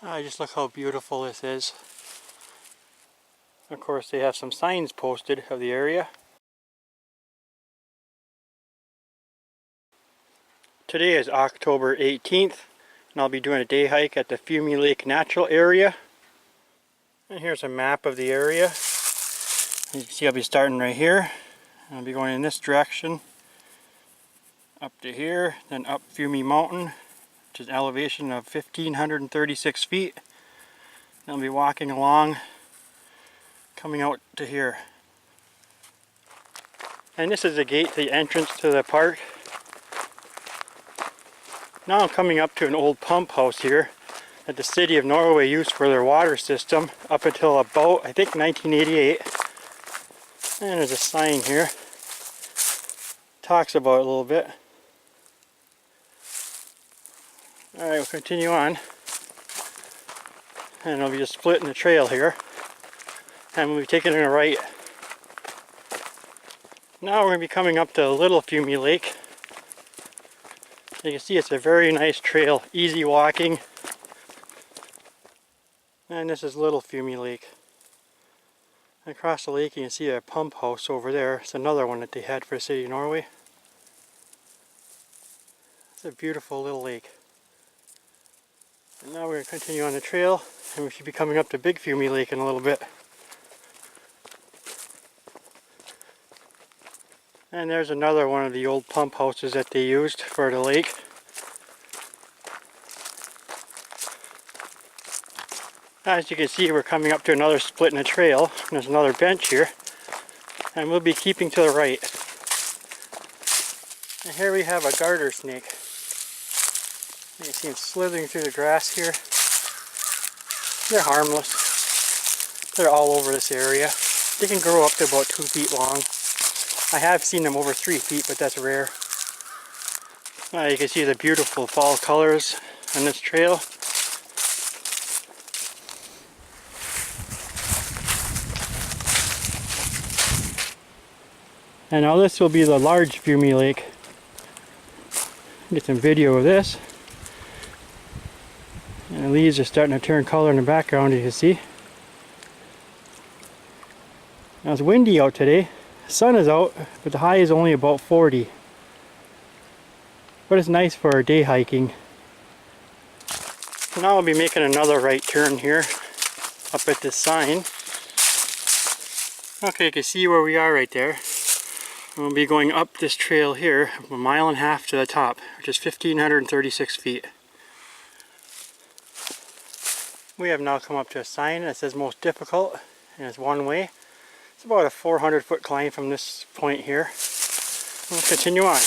Just look how beautiful this is. Of course, they have some signs posted of the area. Today is October 18th, and I'll be doing a day hike at the Fumee Lake Natural Area. And here's a map of the area. As you can see, I'll be starting right here. I'll be going in this direction, up to here, then up Fumee Mountain, which is an elevation of 1,536 feet. And I'll be walking along, coming out to here. And this is the gate, the entrance to the park. Now I'm coming up to an old pump house here that the city of Norway used for their water system up until about, I think, 1988. And there's a sign here. Talks about it a little bit. Alright, we'll continue on. And I'll be just splitting the trail here. And we'll be taking a right. Now we're going to be coming up to Little Fumee Lake. You can see it's a very nice trail, easy walking. And this is Little Fumee Lake. Across the lake you can see a pump house over there. It's another one that they had for the city of Norway. It's a beautiful little lake. And now we're going to continue on the trail, and we should be coming up to Big Fumee Lake in a little bit. And there's another one of the old pump houses that they used for the lake. As you can see, we're coming up to another split in the trail. There's another bench here, and we'll be keeping to the right. And here we have a garter snake. You can see them slithering through the grass here. They're harmless. They're all over this area. They can grow up to about 2 feet long. I have seen them over 3 feet, but that's rare. You can see the beautiful fall colors on this trail. And now this will be the large Fumee Lake. Get some video of this. And the leaves are starting to turn color in the background, you can see. Now it's windy out today. The sun is out, but the high is only about 40. But it's nice for our day hiking. So now I'll be making another right turn here, up at this sign. Okay, you can see where we are right there. We'll be going up this trail here, 1.5 miles to the top, which is 1,536 feet. We have now come up to a sign that says most difficult, and it's one way. It's about a 400-foot climb from this point here. We'll continue on.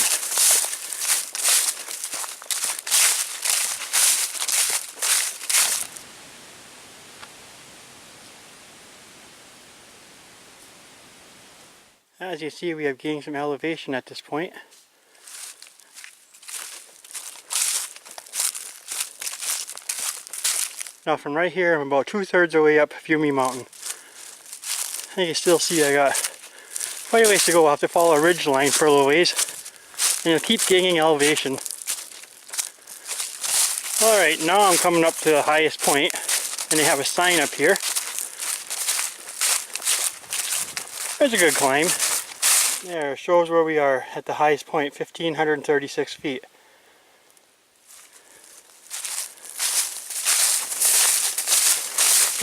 As you see, we have gained some elevation at this point. Now from right here, I'm about 2/3 of the way up Fumee Mountain. And you can still see I got quite a ways to go. I'll have to follow a ridge line for a little ways. And it'll keep gaining elevation. Alright, now I'm coming up to the highest point, and they have a sign up here. There's a good climb. There, it shows where we are at the highest point, 1,536 feet.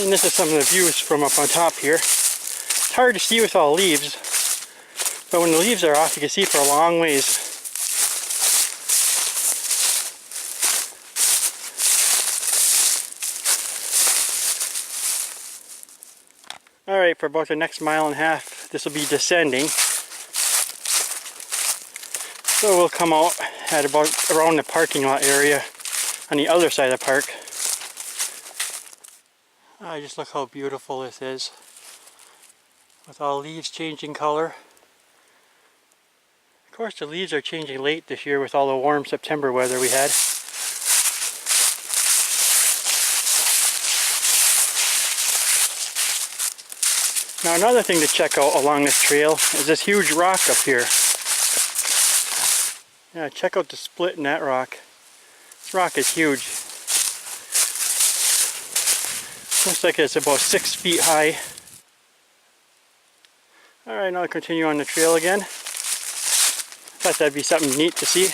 And this is some of the views from up on top here. It's hard to see with all the leaves, but when the leaves are off you can see for a long ways. Alright, for about the next 1.5 miles, this will be descending. So we'll come out at about around the parking lot area on the other side of the park. Just look how beautiful this is, with all leaves changing color. Of course the leaves are changing late this year with all the warm September weather we had. Now another thing to check out along this trail is this huge rock up here. Yeah, check out the split in that rock. This rock is huge. Looks like it's about 6 feet high. Alright, now I'll continue on the trail again. Thought that'd be something neat to see.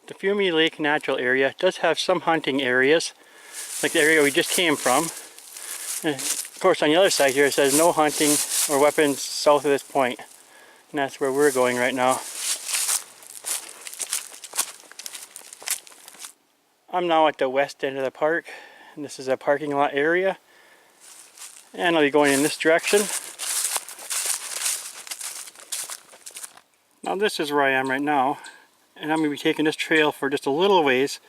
The Fumee Lake Natural Area does have some hunting areas, like the area we just came from. And of course on the other side here it says no hunting or weapons south of this point. And that's where we're going right now. I'm now at the west end of the park, and this is a parking lot area. And I'll be going in this direction. Now this is where I am right now, and I'm going to be taking this trail for just a little ways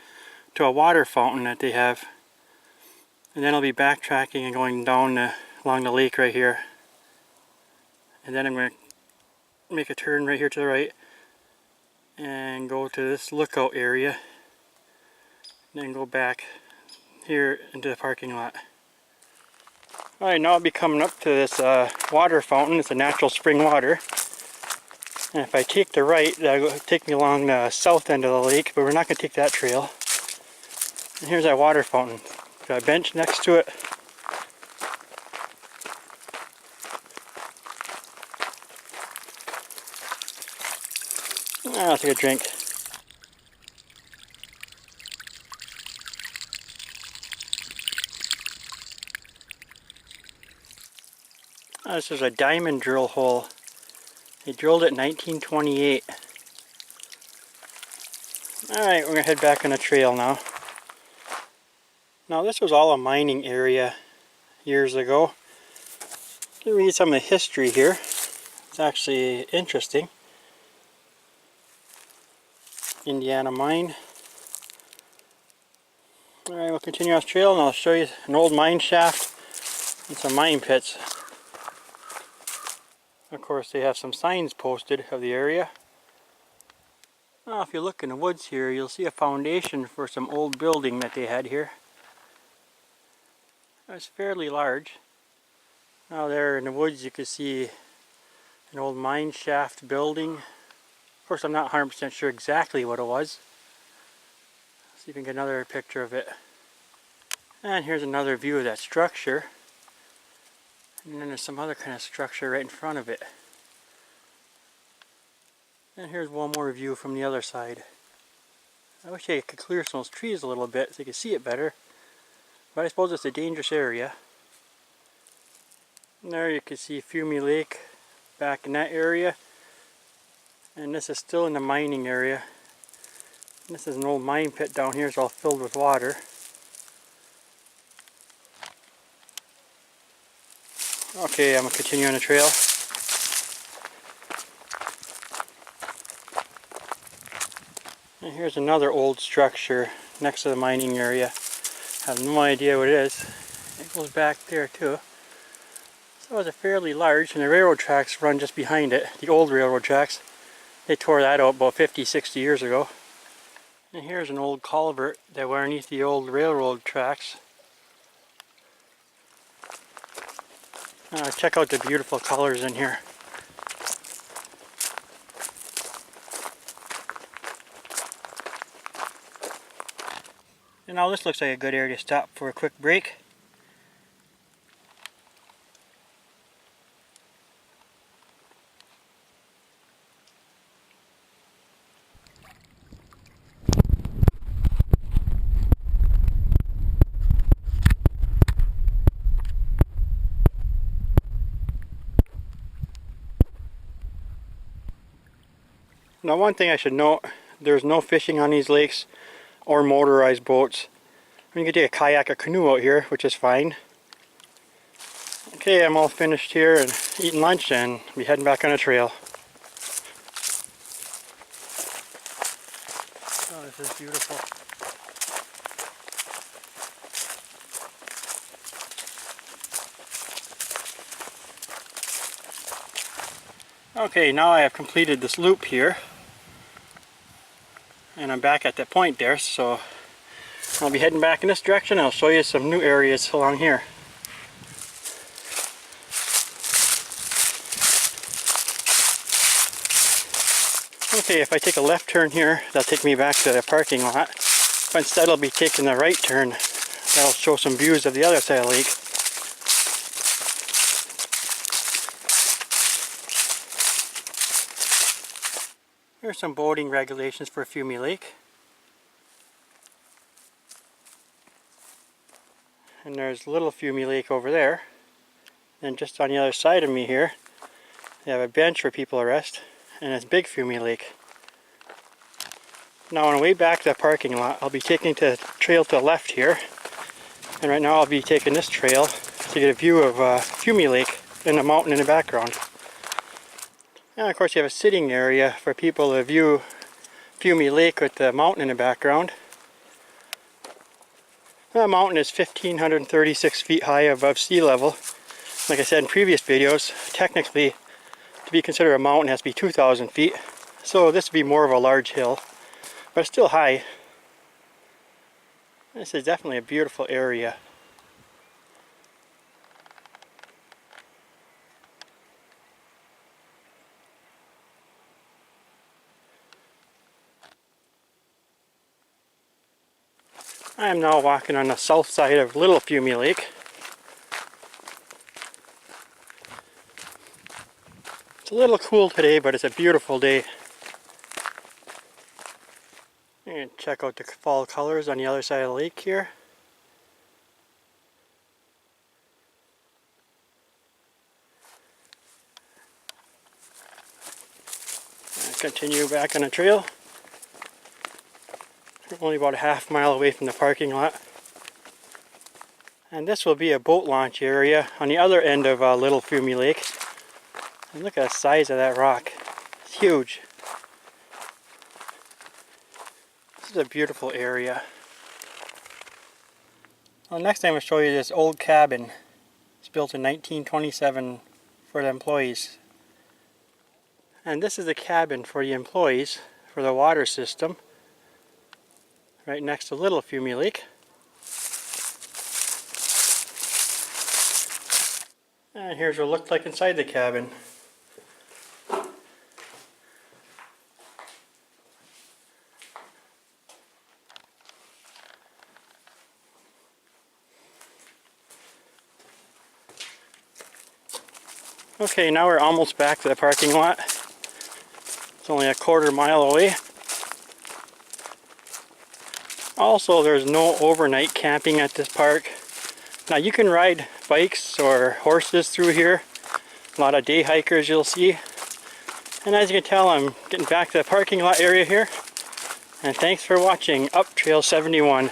to a water fountain that they have. And then I'll be backtracking and going down along the lake right here. And then I'm going to make a turn right here to the right and go to this lookout area. And then go back here into the parking lot. Alright, now I'll be coming up to this water fountain. It's a natural spring water. And if I take the right, that'll take me along the south end of the lake, but we're not going to take that trail. And here's that water fountain. Got a bench next to it. I'll take a drink. This is a diamond drill hole. They drilled it in 1928. Alright, we're going to head back on the trail now. Now this was all a mining area years ago. You can read some of the history here. It's actually interesting. Indiana mine. Alright, we'll continue our trail and I'll show you an old mine shaft and some mine pits. Of course they have some signs posted of the area. Now if you look in the woods here, you'll see a foundation for some old building that they had here. It's fairly large. Now there in the woods you can see an old mine shaft building. Of course I'm not 100% sure exactly what it was. Let's see if we can get another picture of it. And here's another view of that structure. And then there's some other kind of structure right in front of it. And here's one more view from the other side. I wish I could clear some of those trees a little bit so you could see it better. But I suppose it's a dangerous area. And there you can see Fumee Lake back in that area. And this is still in the mining area. And this is an old mine pit down here. It's all filled with water. Okay, I'm going to continue on the trail. And here's another old structure next to the mining area. I have no idea what it is. It goes back there too. So it's a fairly large, and the railroad tracks run just behind it. The old railroad tracks. They tore that out about 50-60 years ago. And here's an old culvert that went underneath the old railroad tracks. Check out the beautiful colors in here. And now this looks like a good area to stop for a quick break. Now one thing I should note, there's no fishing on these lakes or motorized boats. You can take a kayak or canoe out here, which is fine. Okay, I'm all finished here and eating lunch and I'll be heading back on a trail. Oh, this is beautiful. Okay, now I have completed this loop here. And I'm back at that point there, so I'll be heading back in this direction and I'll show you some new areas along here. Okay, if I take a left turn here, that'll take me back to the parking lot. But instead I'll be taking the right turn. That'll show some views of the other side of the lake. Here's some boating regulations for Fumee Lake. And there's little Fumee Lake over there. And just on the other side of me here, they have a bench for people to rest. And it's big Fumee Lake. Now on the way back to the parking lot, I'll be taking the trail to the left here. And right now I'll be taking this trail to get a view of Fumee Lake and the mountain in the background. And of course you have a sitting area for people to view Fumee Lake with the mountain in the background. The mountain is 1,536 feet high above sea level. Like I said in previous videos, technically to be considered a mountain it has to be 2,000 feet. So this would be more of a large hill, but it's still high. This is definitely a beautiful area. I am now walking on the south side of Little Fumee Lake. It's a little cool today, but it's a beautiful day. And check out the fall colors on the other side of the lake here. And continue back on the trail. Only about a half mile away from the parking lot. And this will be a boat launch area on the other end of Little Fumee Lake. And look at the size of that rock. It's huge. This is a beautiful area. Well, next time I'll show you this old cabin. It's built in 1927 for the employees. And this is the cabin for the employees for the water system. Right next to Little Fumee Lake. And here's what it looked like inside the cabin. Okay, now we're almost back to the parking lot. It's only a quarter mile away. Also, there's no overnight camping at this park. Now you can ride bikes or horses through here. A lot of day hikers you'll see. And as you can tell, I'm getting back to the parking lot area here. And thanks for watching Up Trail 71.